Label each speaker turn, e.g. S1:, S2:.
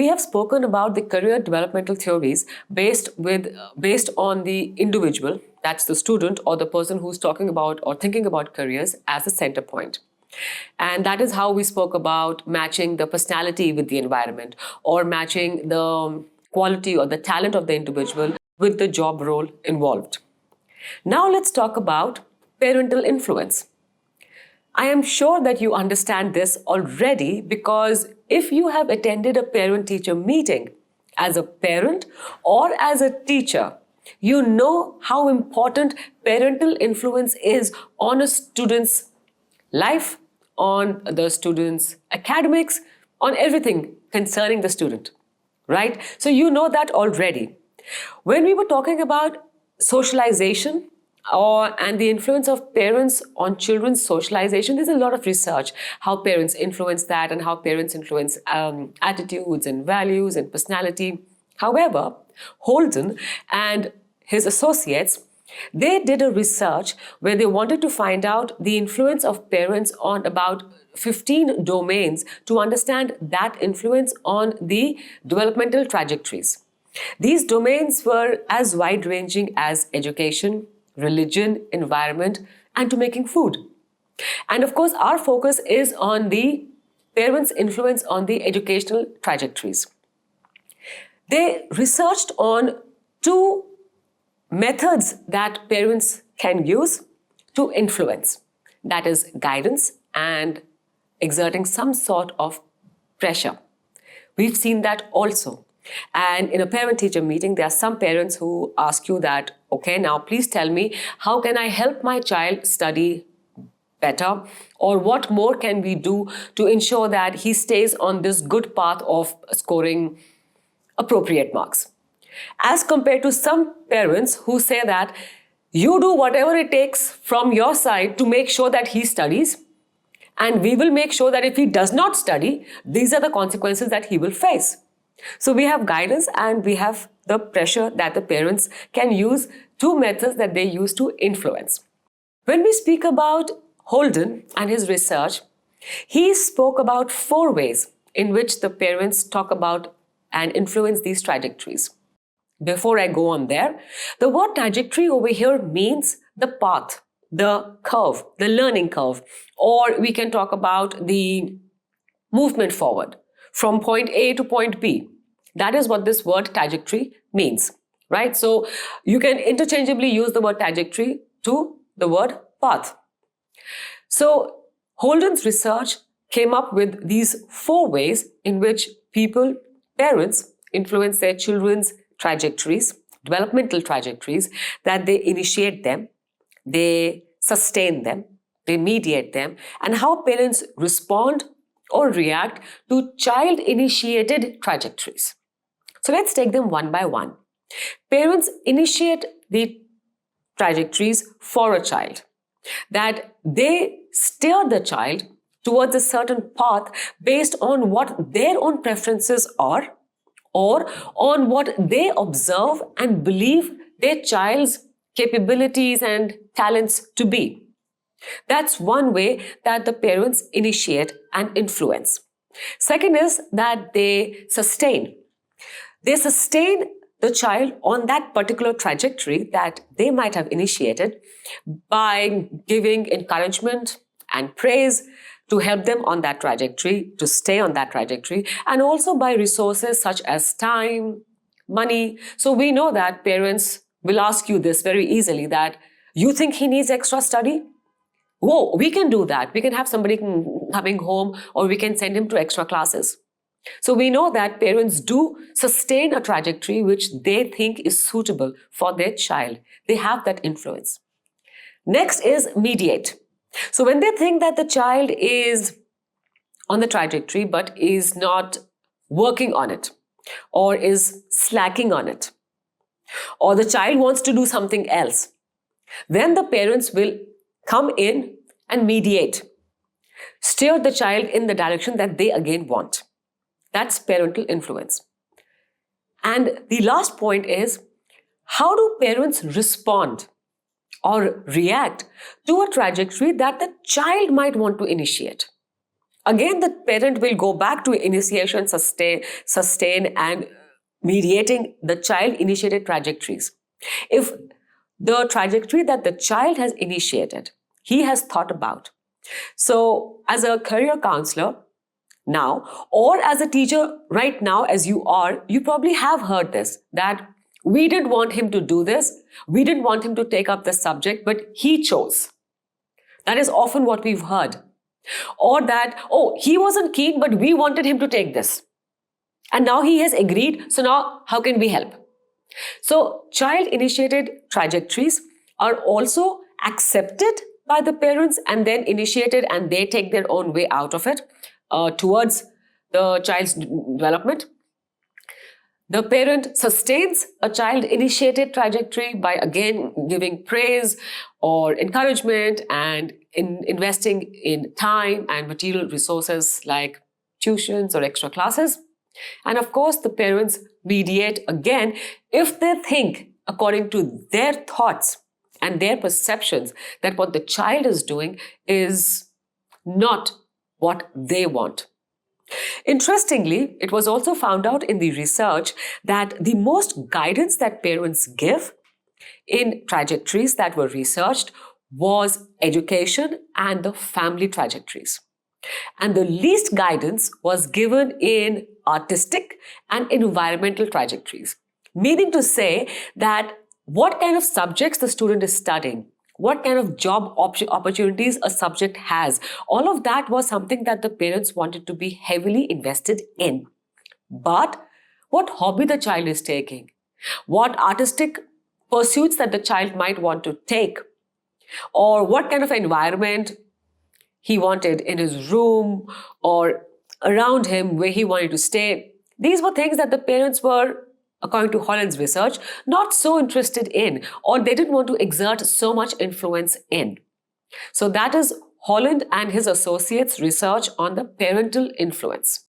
S1: we have spoken about the career developmental theories based on the individual, that's the student or the person who's talking about or thinking about careers, as a center point. And that is how we spoke about matching the personality with the environment, or matching the quality or the talent of the individual with the job role involved. Now let's talk about parental influence. I am sure that you understand this already, because if you have attended a parent-teacher meeting as a parent or as a teacher, you know how important parental influence is on a student's life, on the student's academics, on everything concerning the student, right? So you know that already. When we were talking about socialization and the influence of parents on children's socialization, there's a lot of research how parents influence that and how parents influence attitudes and values and personality. However, Holden and his associates, they did a research where they wanted to find out the influence of parents on about 15 domains to understand that influence on the developmental trajectories. These domains were as wide-ranging as education, religion, environment, and to making food. And of course, our focus is on the parents' influence on the educational trajectories. They researched on two methods that parents can use to influence. That is guidance and exerting some sort of pressure. We've seen that also. And in a parent-teacher meeting, there are some parents who ask you that, okay, now please tell me, how can I help my child study better? Or what more can we do to ensure that he stays on this good path of scoring appropriate marks? As compared to some parents who say that you do whatever it takes from your side to make sure that he studies, and we will make sure that if he does not study, these are the consequences that he will face. So we have guidance and we have the pressure that the parents can use, two methods that they use to influence. When we speak about Holden and his research, he spoke about 4 ways in which the parents talk about and influence these trajectories. Before I go on there, the word trajectory over here means the path, the curve, the learning curve, or we can talk about the movement forward from point A to point B. That is what this word trajectory means, right? So you can interchangeably use the word trajectory to the word path. So Holden's research came up with these 4 ways in which parents influence their children's trajectories, developmental trajectories, that they initiate them, they sustain them, they mediate them, and how parents respond or react to child-initiated trajectories. So let's take them one by one. Parents initiate the trajectories for a child, that they steer the child towards a certain path based on what their own preferences are, or on what they observe and believe their child's capabilities and talents to be. That's one way that the parents initiate and influence. Second is that they sustain. They sustain the child on that particular trajectory that they might have initiated by giving encouragement and praise to help them on that trajectory, to stay on that trajectory, and also by resources such as time, money. So we know that parents will ask you this very easily, that you think he needs extra study? Whoa, we can do that. We can have somebody coming home, or we can send him to extra classes. So we know that parents do sustain a trajectory which they think is suitable for their child. They have that influence. Next is mediate. So when they think that the child is on the trajectory but is not working on it, or is slacking on it, or the child wants to do something else, then the parents will come in and mediate, steer the child in the direction that they again want. That's parental influence. And the last point is, how do parents respond or react to a trajectory that the child might want to initiate? Again, the parent will go back to initiation, sustain and mediating the child-initiated trajectories. If the trajectory that the child has initiated, he has thought about. So as a career counselor now, or as a teacher right now as you are, you probably have heard this, that we didn't want him to do this, we didn't want him to take up the subject, but he chose. That is often what we've heard. Or that, oh, he wasn't keen, but we wanted him to take this. And now he has agreed, so now how can we help? So child-initiated trajectories are also accepted by the parents and then initiated, and they take their own way out of it towards the child's development. The parent sustains a child-initiated trajectory by, again, giving praise or encouragement and investing in time and material resources like tuitions or extra classes. And of course, the parents mediate again if they think, according to their thoughts and their perceptions, that what the child is doing is not what they want. Interestingly, it was also found out in the research that the most guidance that parents give in trajectories that were researched was education and the family trajectories. And the least guidance was given in artistic and environmental trajectories, meaning to say that what kind of subjects the student is studying, what kind of job opportunities a subject has, all of that was something that the parents wanted to be heavily invested in. But what hobby the child is taking, what artistic pursuits that the child might want to take, or what kind of environment he wanted in his room or around him where he wanted to stay. These were things that the parents were, according to Holland's research, not so interested in, or they didn't want to exert so much influence in. So that is Holland and his associates' research on the parental influence.